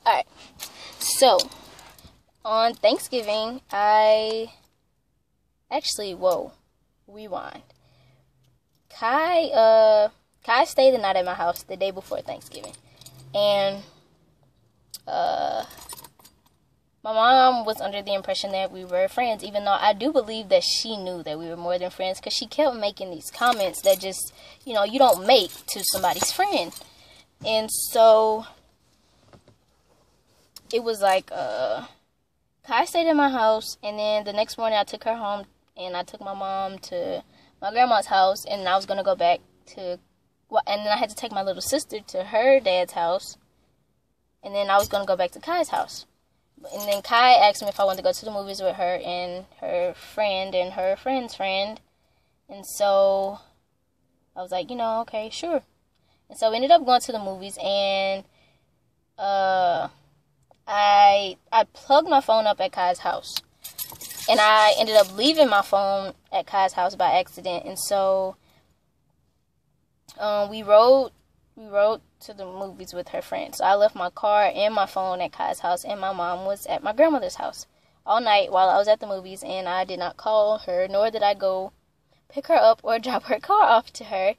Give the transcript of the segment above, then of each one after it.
Alright. So, on Thanksgiving, rewind. Kai stayed the night at my house the day before Thanksgiving. And, my mom was under the impression that we were friends, even though I do believe that she knew that we were more than friends, because she kept making these comments that just, you don't make to somebody's friend. And so, it was like, Kai stayed at my house, and then the next morning I took her home, and I took my mom to my grandma's house, and I was going to go back to, and then I had to take my little sister to her dad's house, and then I was going to go back to Kai's house. And then Kai asked me if I wanted to go to the movies with her and her friend and her friend's friend. And so I was like, okay, sure. And so we ended up going to the movies, and I plugged my phone up at Kai's house. And I ended up leaving my phone at Kai's house by accident. And so we rode to the movies with her friends. So I left my car and my phone at Kai's house, and my mom was at my grandmother's house all night while I was at the movies, and I did not call her, nor did I go pick her up or drop her car off to her.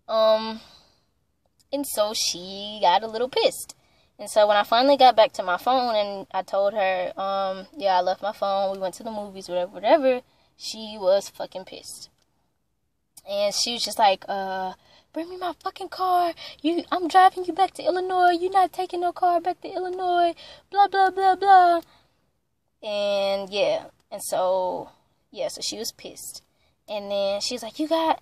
And so she got a little pissed. And so when I finally got back to my phone and I told her, I left my phone, we went to the movies, whatever, she was fucking pissed. And she was just like, bring me my fucking car. I'm driving you back to Illinois. You're not taking no car back to Illinois. Blah, blah, blah, blah. And, so she was pissed. And then she's like, you got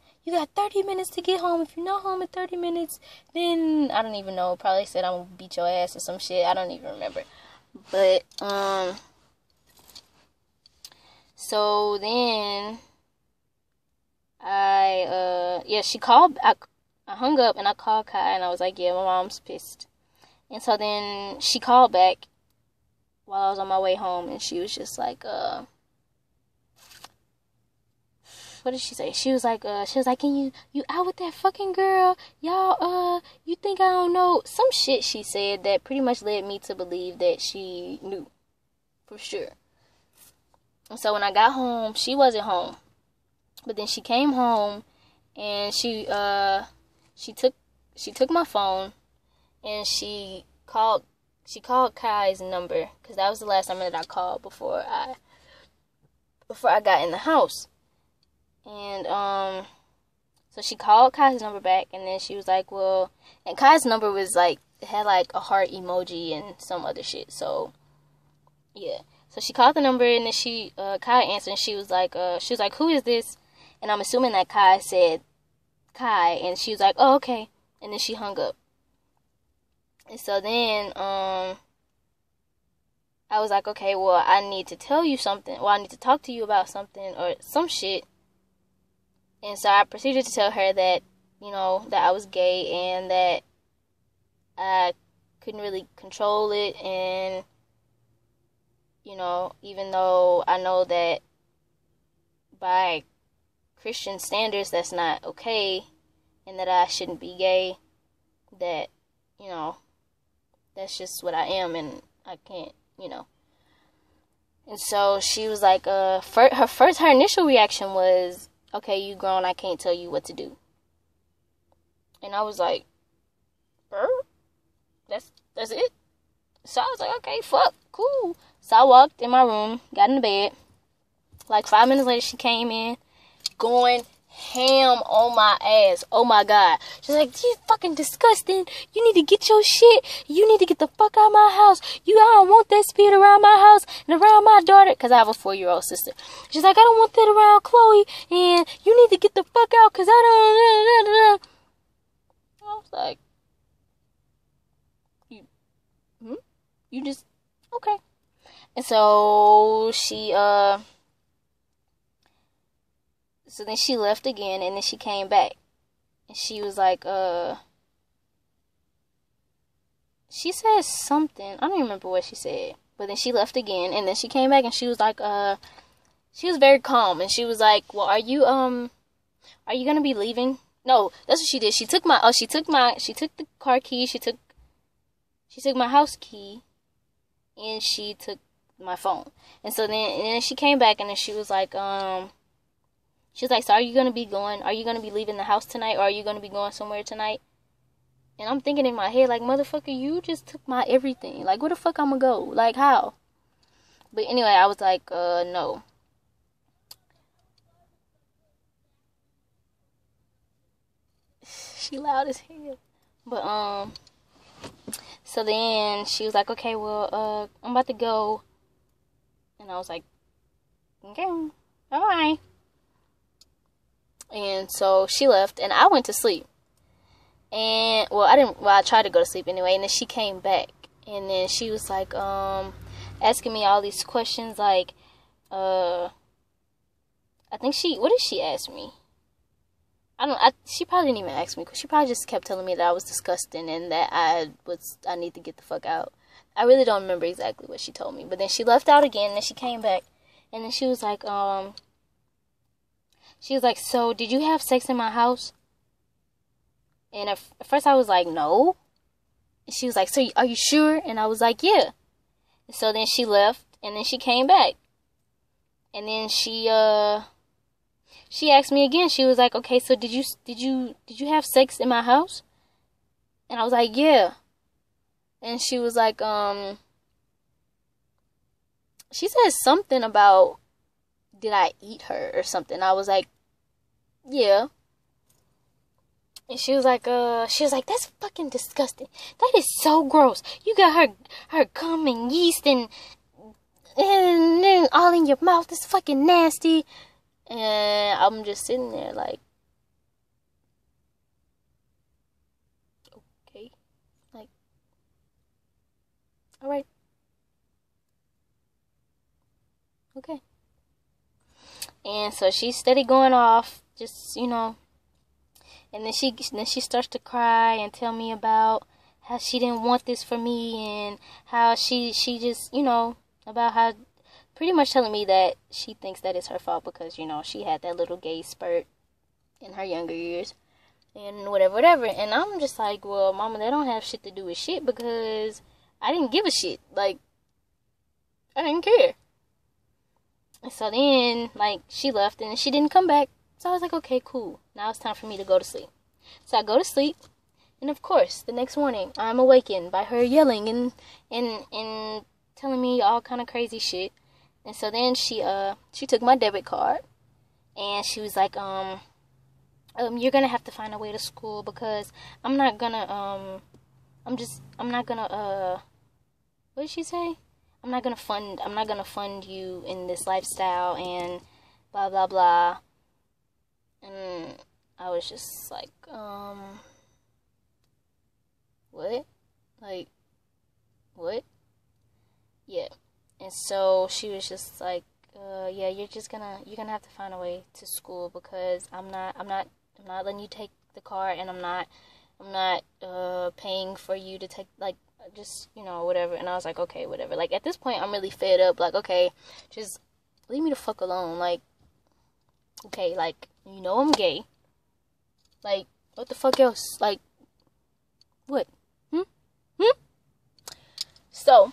30 minutes to get home. If you're not home in 30 minutes, then, I don't even know. Probably said I'm going to beat your ass or some shit. I don't even remember. But, so then she called. I hung up and I called Kai and I was like, my mom's pissed. And so then she called back while I was on my way home, and she was just like, what did she say? She was like, can you out with that fucking girl? Y'all, you think I don't know? Some shit she said that pretty much led me to believe that she knew for sure. And so when I got home, she wasn't home. But then she came home and she took my phone and she called Kai's number, because that was the last number that I called before I got in the house. And so she called Kai's number back, and then she was like, and Kai's number was like, it had like a heart emoji and some other shit. So so she called the number, and then Kai answered, and she was like, who is this? And I'm assuming that Kai said Kai, and she was like, oh, okay. And then she hung up. And so then, I was like, okay, well, I need to tell you something. Well, I need to talk to you about something or some shit. And so I proceeded to tell her that, that I was gay and that I couldn't really control it. And, even though I know that by Christian standards that's not okay, and that I shouldn't be gay, that, that's just what I am, and I can't, And so she was like, her initial reaction was, okay, you grown, I can't tell you what to do. And I was like, that's it? So I was like, okay, fuck, cool. So I walked in my room, got in the bed. Like 5 minutes later, she came in, going ham on my ass. Oh my God. She's like, you fucking disgusting. You need to get your shit. You need to get the fuck out of my house. I don't want that spirit around my house and around my daughter. Because I have a 4-year-old sister. She's like, I don't want that around Chloe. And you need to get the fuck out because I was like, you just, okay. And so so then she left again, and then she came back. And she was like, she said something. I don't remember what she said. But then she left again, and then she came back, and she was like, she was very calm. And she was like, well, are you going to be leaving? No, that's what she did. She took the car keys. She took my house key, and she took my phone. And so then she came back, and then she was like, so are you gonna be leaving the house tonight, or are you gonna be going somewhere tonight? And I'm thinking in my head, like, motherfucker, you just took my everything. Like, where the fuck I'm gonna go? Like, how? But anyway, I was like, no. She loud as hell. But, so then she was like, okay, well, I'm about to go. And I was like, okay, alright. And so she left, and I went to sleep. And, I tried to go to sleep anyway, and then she came back. And then she was like, asking me all these questions, like, I think what did she ask me? She probably didn't even ask me, because she probably just kept telling me that I was disgusting and that I need to get the fuck out. I really don't remember exactly what she told me. But then she left out again, and then she came back, and then she was like, so did you have sex in my house? And at first I was like, no. And she was like, so are you sure? And I was like, yeah. And so then she left, and then she came back. And then she asked me again. She was like, okay, so did you have sex in my house? And I was like, yeah. And she was like, she said something about, did I eat her or something? I was like, yeah. And she was like, that's fucking disgusting. That is so gross. You got her cum and yeast and then all in your mouth. It's fucking nasty. And I'm just sitting there like, okay, like, all right, okay. And so she steady going off, just, and then she starts to cry and tell me about how she didn't want this for me, and how she just, about how, pretty much telling me that she thinks that it's her fault because, she had that little gay spurt in her younger years, and whatever. And I'm just like, well, mama, that don't have shit to do with shit, because I didn't give a shit. Like, I didn't care. And so then, like, she left, and she didn't come back. So I was like, okay, cool. Now it's time for me to go to sleep. So I go to sleep, and of course, the next morning, I'm awakened by her yelling and telling me all kind of crazy shit. And so then she took my debit card, and she was like, you're gonna have to find a way to school, because I'm not gonna, what did she say? I'm not gonna fund you in this lifestyle, and blah, blah, blah. And I was just like, what? Like, what? Yeah. And so she was just like, yeah, you're gonna have to find a way to school, because I'm not letting you take the car, and I'm not paying for you to take, like, just, whatever. And I was like, okay, whatever. Like, at this point, I'm really fed up. Like, okay, just leave me the fuck alone. Like, okay, like, I'm gay. Like, what the fuck else? Like, what? So,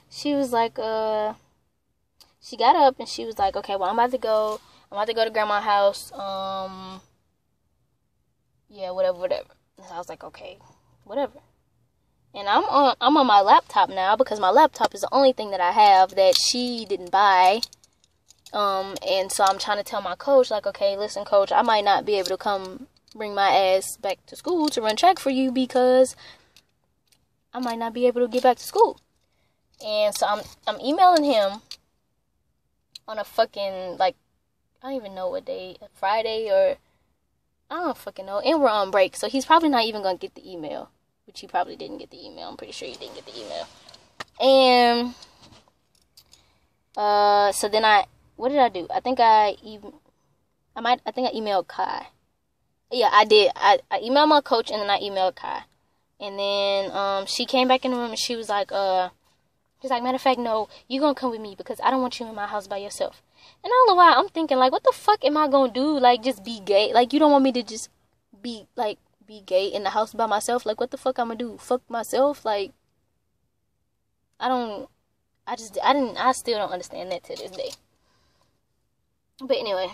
she was like, she got up, and she was like, okay, well, I'm about to go to grandma's house. Yeah, whatever. And I was like, okay, whatever. And I'm on my laptop now, because my laptop is the only thing that I have that she didn't buy. And so I'm trying to tell my coach, like, okay, listen, coach, I might not be able to come bring my ass back to school to run track for you, because I might not be able to get back to school. And so I'm emailing him on a fucking, like, I don't even know what day, a Friday, or I don't fucking know. And we're on break, so he's probably not even gonna get the email, which he probably didn't get the email. I'm pretty sure he didn't get the email. And so then what did I do? I think I emailed Kai. Yeah, I did. I emailed my coach, and then I emailed Kai. And then she came back in the room, and she was like, she's like, matter of fact, no, you gonna come with me, because I don't want you in my house by yourself. And I don't know why, I'm thinking, like, what the fuck am I gonna do? Like, just be gay? Like, you don't want me to just be be gay in the house by myself. Like, what the fuck I'm gonna do? Fuck myself? Like, I still don't understand that to this day. But anyway,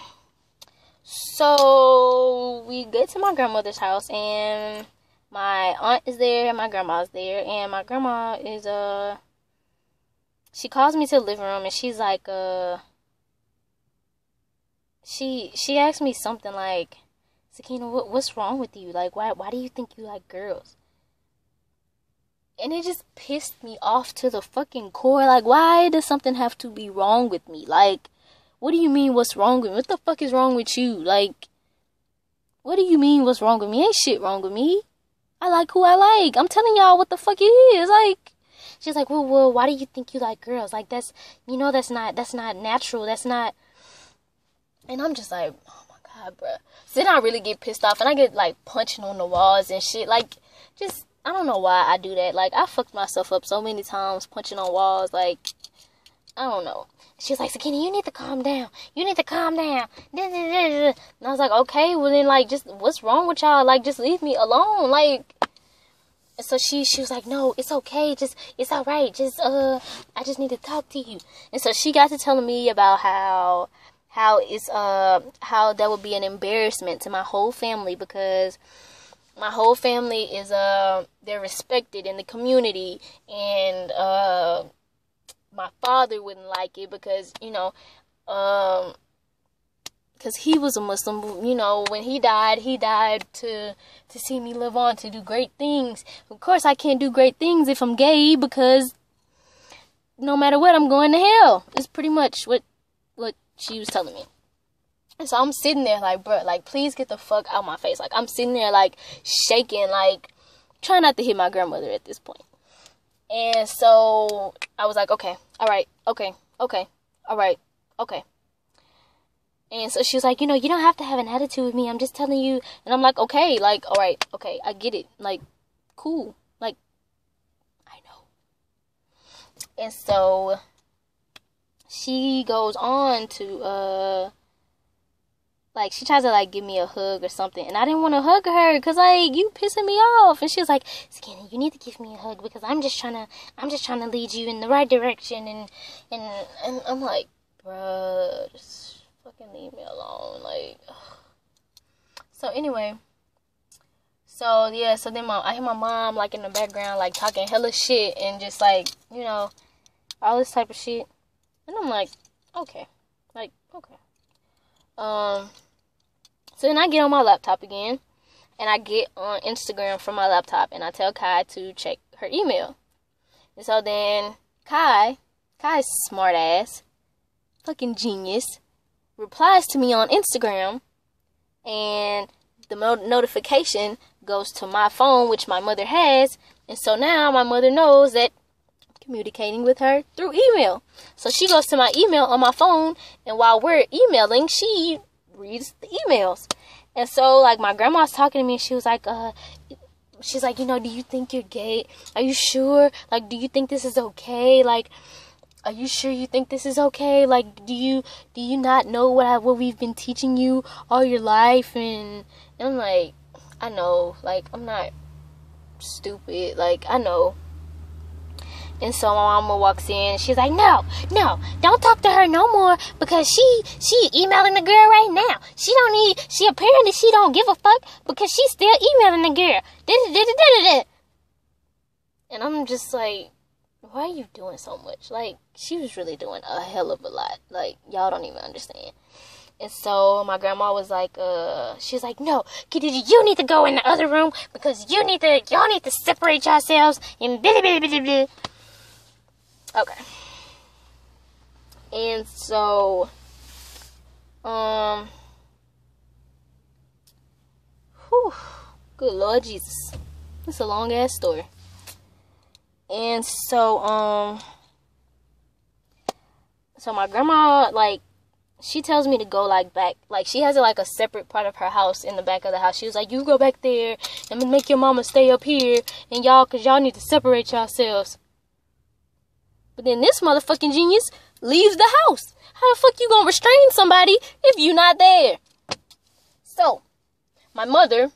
so we get to my grandmother's house, and my aunt is there, and my grandma's there, and my grandma is, she calls me to the living room, and she's like, she asked me something like, Sakinah, what's wrong with you? Like, why do you think you like girls? And it just pissed me off to the fucking core. Like, why does something have to be wrong with me? Like, what do you mean what's wrong with me? What the fuck is wrong with you? Like, what do you mean what's wrong with me? Ain't shit wrong with me. I like who I like. I'm telling y'all what the fuck it is. Like, she's like, well, why do you think you like girls? Like, that's not natural. That's not. And I'm just like, oh my God, bruh. So then I really get pissed off, and I get, like, punching on the walls and shit. Like, just, I don't know why I do that. Like, I fucked myself up so many times punching on walls. Like, I don't know. She's like, Sakinah, you need to calm down. You need to calm down. And I was like, okay, well then, like, just, what's wrong with y'all? Like, just leave me alone. Like, and so she was like, no, it's okay. Just, it's all right. Just, I just need to talk to you. And so she got to telling me about how that would be an embarrassment to my whole family, because my whole family is, they're respected in the community, and, my father wouldn't like it because, you know, because he was a Muslim. You know, when he died to see me live on, to do great things. Of course, I can't do great things if I'm gay, because no matter what, I'm going to hell. It's pretty much what she was telling me. And so I'm sitting there like, bro, like, please get the fuck out my face. Like, I'm sitting there, like, shaking, like, trying not to hit my grandmother at this point. And so I was like, okay, all right, okay, all right, okay. And so she was like, you know, you don't have to have an attitude with me. I'm just telling you. And I'm like, okay, like, all right, okay, I get it. Like, cool. Like, I know. And so she goes on to, like, she tries to, like, give me a hug or something. And I didn't want to hug her because, like, you pissing me off. And she was like, Sakinah, you need to give me a hug because I'm just trying to lead you in the right direction. And I'm like, bruh, just fucking leave me alone. Like, ugh. So, anyway. So, yeah. So, then I hear my mom, like, in the background, like, talking hella shit. And just, like, you know, all this type of shit. And I'm like, okay. Like, okay. So then I get on my laptop again, and I get on Instagram from my laptop, and I tell Kai to check her email. And so then Kai's smart ass, fucking genius, replies to me on Instagram, and the notification goes to my phone, which my mother has, and so now my mother knows that I'm communicating with her through email. So she goes to my email on my phone, and while we're emailing, she reads the emails. And so, like, my grandma's talking to me, and she was like, she's like, you know, do you think you're gay? Are you sure? Like, do you think this is okay? Like, are you sure you think this is okay? Like, do you not know what we've been teaching you all your life? And I'm like, I know, like, I'm not stupid, like, I know. And so my mama walks in, and she's like, no, don't talk to her no more, because she emailing the girl right now. She apparently she don't give a fuck, because she's still emailing the girl. And I'm just like, why are you doing so much? Like, she was really doing a hell of a lot. Like, y'all don't even understand. And so my grandma was like, she's like, no, you need to go in the other room, because y'all need to separate yourselves, and blah, blah, blah, blah, blah. Okay. And so, good Lord Jesus. It's a long ass story. And so, so my grandma, like, she tells me to go, like, back. Like, she has, like, a separate part of her house in the back of the house. She was like, you go back there and make your mama stay up here, and because y'all need to separate yourselves. But then this motherfucking genius leaves the house. How the fuck you gonna restrain somebody if you not there? So, my mother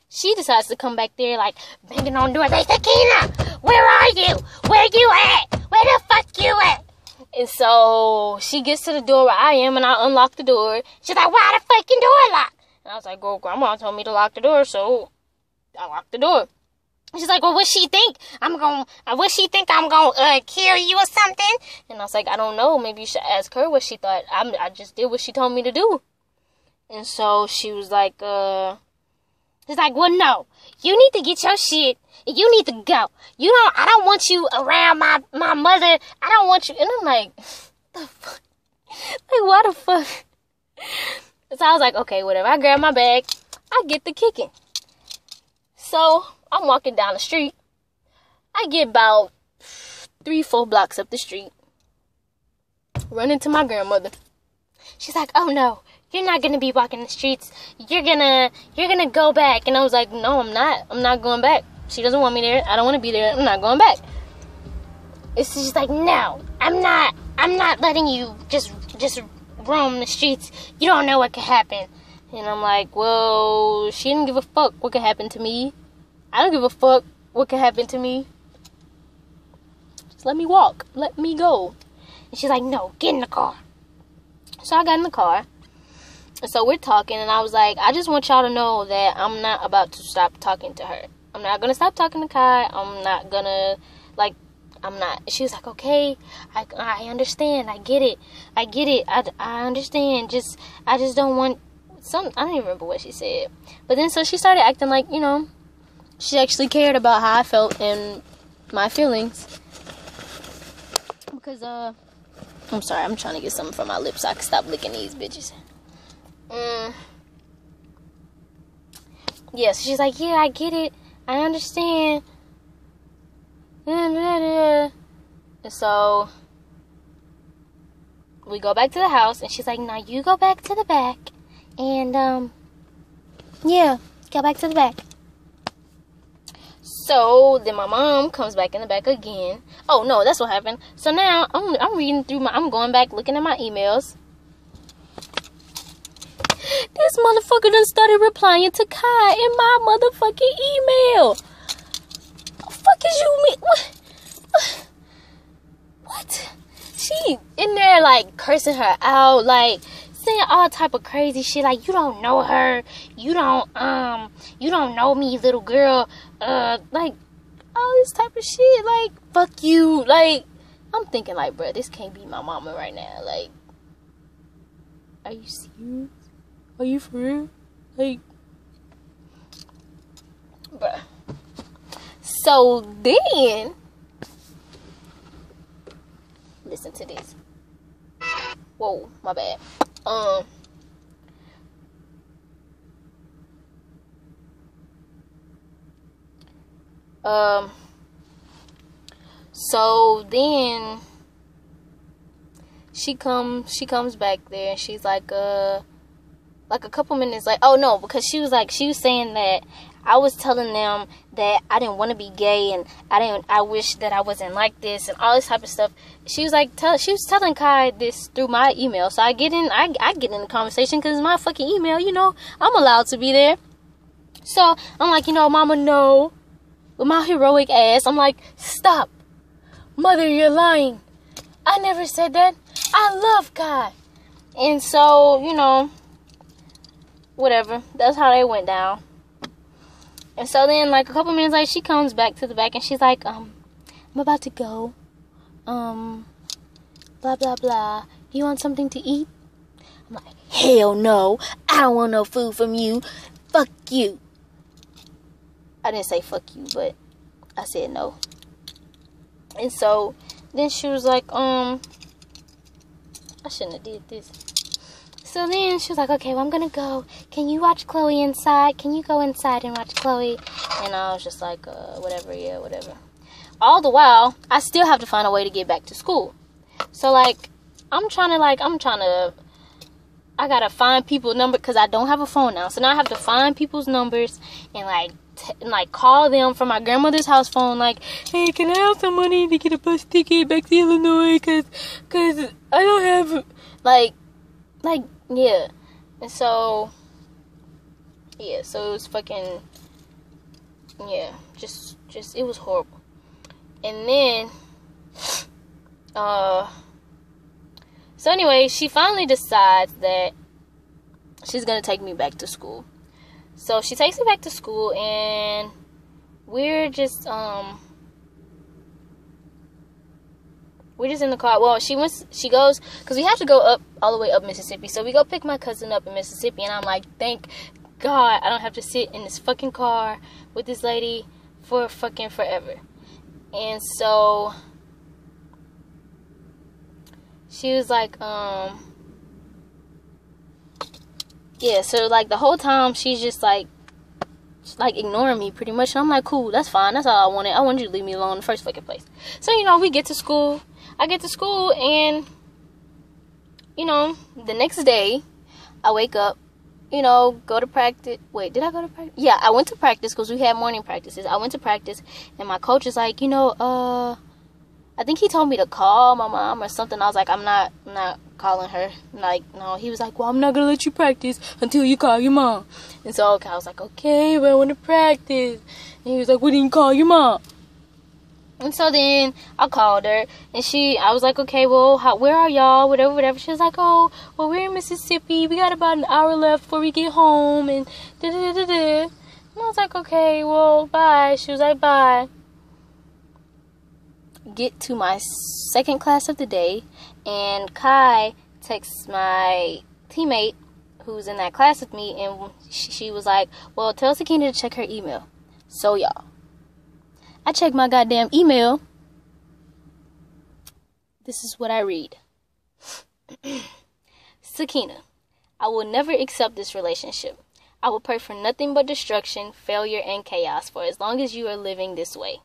she decides to come back there, like, banging on the door, like, Sakinah, where are you? Where you at? Where the fuck you at? And so she gets to the door where I am, and I unlock the door. She's like, why the fucking door locked? And I was like, well, Grandma told me to lock the door, so I locked the door. She's like, well, what she think? I'm gonna kill you or something? And I was like, I don't know. Maybe you should ask her what she thought. I just did what she told me to do. And so she was like, she's like, well, no. You need to get your shit. You need to go. I don't want you around my mother. I don't want you. And I'm like, the fuck? Like, what the fuck? So I was like, okay, whatever. I grab my bag. I get the kicking. So I'm walking down the street. I get about 3-4 blocks up the street. Run into my grandmother. She's like, oh no, you're not gonna be walking the streets. You're gonna go back. And I was like, no, I'm not. I'm not going back. She doesn't want me there. I don't want to be there. I'm not going back. It's just like, no, I'm not letting you just roam the streets. You don't know what could happen. And I'm like, well, she didn't give a fuck what could happen to me. I don't give a fuck what could happen to me. Just let me walk. Let me go. And she's like, no, get in the car. So I got in the car. And so we're talking. And I was like, I just want y'all to know that I'm not about to stop talking to her. I'm not going to stop talking to Kai. I'm not going to, like, I'm not. She was like, okay, I understand. I get it. I understand. I just don't want I don't even remember what she said. But then so she started acting like, she actually cared about how I felt and my feelings. Because, I'm sorry, I'm trying to get something from my lips so I can stop licking these bitches. Yeah, so she's like, yeah, I get it. I understand. And so we go back to the house, and she's like, now you go back to the back. And, yeah, go back to the back. So then my mom comes back in the back again. Oh, no, that's what happened. So now I'm reading through I'm going back, looking at my emails. This motherfucker done started replying to Kai in my motherfucking email. What the fuck is you mean? What? She in there, like, cursing her out, like, saying all type of crazy shit, like, you don't know her, you don't know me, little girl, like, all this type of shit, like, fuck you, like, I'm thinking, like, bruh, this can't be my mama right now, like, are you serious? Are you for real? Like, bruh. So then, listen to this. Whoa, my bad. So then she comes back there, and she's like a couple minutes like, oh no, because she was saying that I was telling them that I didn't want to be gay, and I wish that I wasn't like this, and all this type of stuff. She was like, she was telling Kai this through my email. So I get in the conversation because it's my fucking email, I'm allowed to be there. So I'm like, mama, no. With my heroic ass, I'm like, stop. Mother, you're lying. I never said that. I love Kai. And so, whatever. That's how they went down. And so then, like, a couple minutes later, she comes back to the back, and she's like, I'm about to go. Blah, blah, blah. You want something to eat? I'm like, hell no. I don't want no food from you. Fuck you. I didn't say fuck you, but I said no. And so then she was like, I shouldn't have did this. So then she was like, okay, well, I'm gonna go. Can you watch Chloe inside? Can you go inside and watch Chloe? And I was just like, whatever, yeah, whatever. All the while, I still have to find a way to get back to school. So, like, I gotta find people's number, because I don't have a phone now. So now I have to find people's numbers and, like, call them from my grandmother's house phone, like, hey, can I have some money to get a bus ticket back to Illinois? Cause I don't have, like, yeah. And so, yeah, so it was fucking yeah, just it was horrible. And then so anyway, she finally decides that she's gonna take me back to school. So she takes me back to school, and we're just in the car. Well, she goes, because we have to go up, all the way up Mississippi. So we go pick my cousin up in Mississippi, and I'm like, thank God I don't have to sit in this fucking car with this lady for fucking forever. And so she was like, yeah, so like the whole time she's just like ignoring me pretty much. And I'm like, cool, that's fine, that's all I wanted. I wanted you to leave me alone in the first fucking place. So, you know, we get to school. I get to school, and, you know, the next day, I wake up, you know, go to practice. Wait, did I go to practice? Yeah, I went to practice because we had morning practices. I went to practice, and my coach is like, you know, I think he told me to call my mom or something. I was like, I'm not calling her. Like, no. He was like, well, I'm not going to let you practice until you call your mom. And so, okay, I was like, okay, but I want to practice. And he was like, well, then you call your mom. And so then I called her, and I was like, okay, well, where are y'all? Whatever. She was like, oh, well, we're in Mississippi. We got about an hour left before we get home, and da-da-da-da-da. And I was like, okay, well, bye. She was like, bye. Get to my second class of the day, and Kai texts my teammate who's in that class with me, and she was like, well, tell Sakinah to check her email. So, y'all, I check my goddamn email. This is what I read. Sakinah, I will never accept this relationship. I will pray for nothing but destruction, failure, and chaos for as long as you are living this way.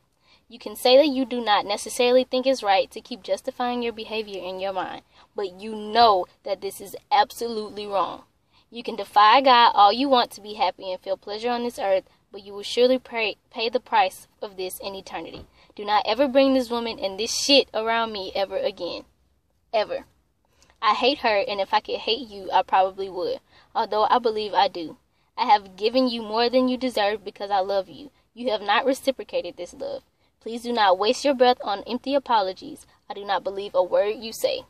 You can say that you do not necessarily think it's right to keep justifying your behavior in your mind, but you know that this is absolutely wrong. You can defy God all you want to be happy and feel pleasure on this earth, but you will surely pay the price of this in eternity. Do not ever bring this woman and this shit around me ever again. Ever. I hate her, and if I could hate you, I probably would, although I believe I do. I have given you more than you deserve because I love you. You have not reciprocated this love. Please do not waste your breath on empty apologies. I do not believe a word you say.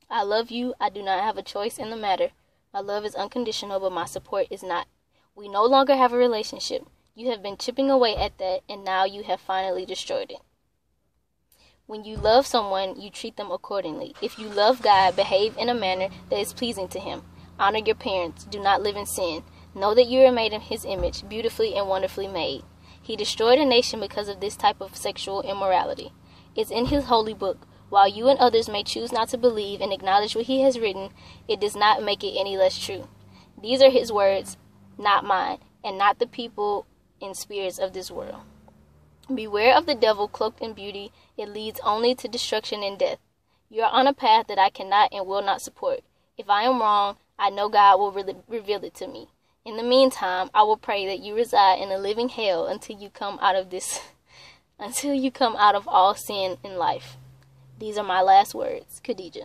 I love you. I do not have a choice in the matter. My love is unconditional, but my support is not. We no longer have a relationship. You have been chipping away at that, and now you have finally destroyed it. When you love someone, you treat them accordingly. If you love God, behave in a manner that is pleasing to Him. Honor your parents. Do not live in sin. Know that you are made in His image, beautifully and wonderfully made. He destroyed a nation because of this type of sexual immorality. It's in His holy book. While you and others may choose not to believe and acknowledge what He has written, it does not make it any less true. These are His words, not mine, and not the people and spirits of this world. Beware of the devil cloaked in beauty. It leads only to destruction and death. You are on a path that I cannot and will not support. If I am wrong, I know God will reveal it to me. In the meantime, I will pray that you reside in a living hell until you come out of all sin in life. These are my last words, Khadijah.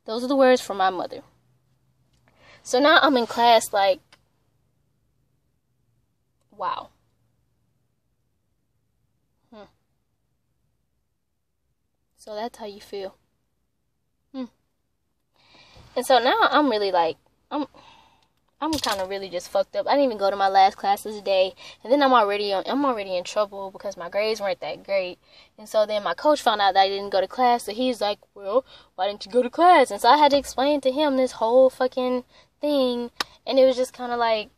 Those are the words from my mother. So now I'm in class like, wow. So that's how you feel. And so now I'm really like, I'm kind of really just fucked up. I didn't even go to my last classes today, and then I'm already in trouble because my grades weren't that great. And so then my coach found out that I didn't go to class, so he's like, well, why didn't you go to class? And so I had to explain to him this whole fucking thing, and it was just kind of like,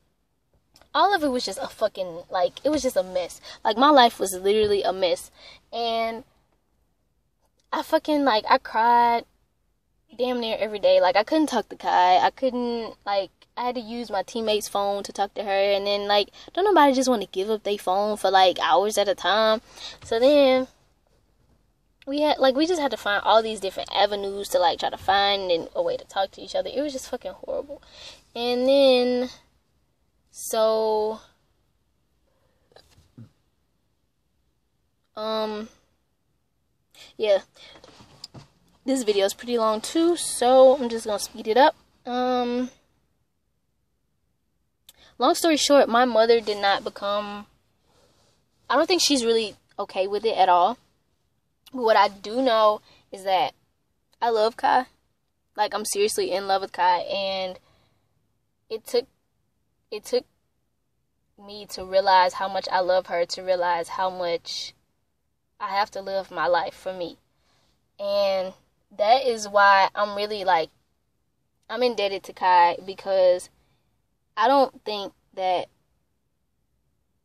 all of it was just a fucking, like, it was just a mess. Like, my life was literally a mess, and I fucking, like, I cried damn near every day. Like, I couldn't talk to Kai. I couldn't, like, I had to use my teammate's phone to talk to her. And then, like, don't nobody just want to give up their phone for, like, hours at a time. So then we just had to find all these different avenues to, like, try to find a way to talk to each other. It was just fucking horrible. And then, so, yeah. This video is pretty long too, so I'm just gonna speed it up. long story short, my mother did not become, I don't think she's really okay with it at all. But what I do know is that I love Kai. Like, I'm seriously in love with Kai, and it took me to realize how much I love her, to realize how much I have to live my life for me. And that is why I'm really, like, I'm indebted to Kai, because I don't think that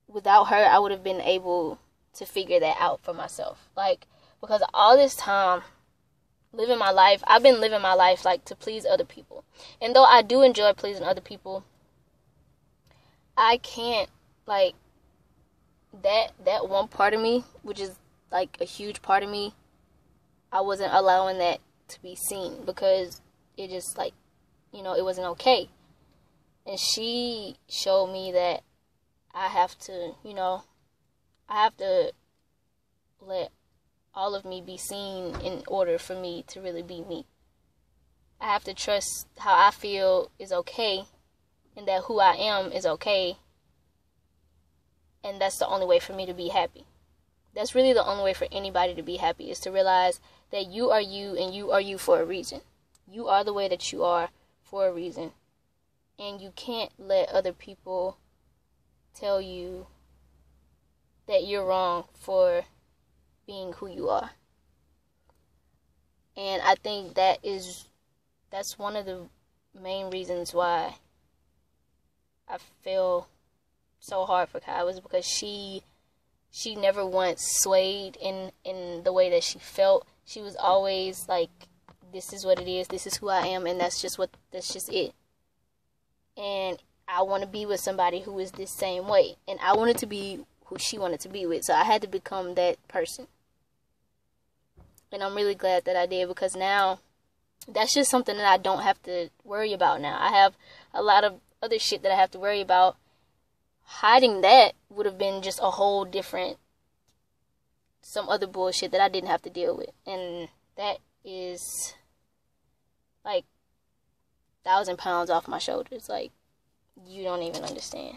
without her I would have been able to figure that out for myself. Like, because all this time living my life, I've been living my life like to please other people. And though I do enjoy pleasing other people, I can't, like, that one part of me, which is like a huge part of me, I wasn't allowing that to be seen, because it just, like, you know, it wasn't okay. And she showed me that I have to, you know, I have to let all of me be seen in order for me to really be me. I have to trust how I feel is okay, and that who I am is okay. And that's the only way for me to be happy. That's really the only way for anybody to be happy, is to realize that you are you, and you are you for a reason. You are the way that you are for a reason. And you can't let other people tell you that you're wrong for being who you are. And I think that's one of the main reasons why I feel so hard for Kai, was because she never once swayed in the way that she felt. She was always like, this is what it is, this is who I am, and that's just it. And I want to be with somebody who is this same way, and I wanted to be who she wanted to be with, so I had to become that person. And I'm really glad that I did, because now that's just something that I don't have to worry about now. I have a lot of other shit that I have to worry about. Hiding that would have been just a whole different, some other bullshit that I didn't have to deal with. And that is like 1,000 pounds off my shoulders. Like, you don't even understand.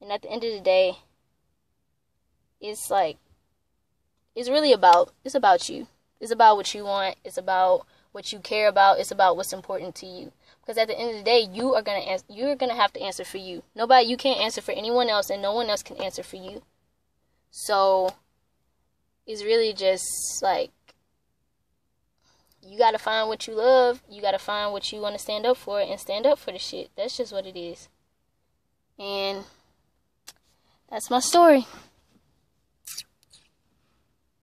And at the end of the day, it's like, it's about you. It's about what you want. It's about what you care about. It's about what's important to you. Because at the end of the day, you're gonna have to answer for you. You can't answer for anyone else, and no one else can answer for you. So it's really just like, you gotta find what you love. You gotta find what you want to stand up for, and stand up for the shit. That's just what it is. And that's my story.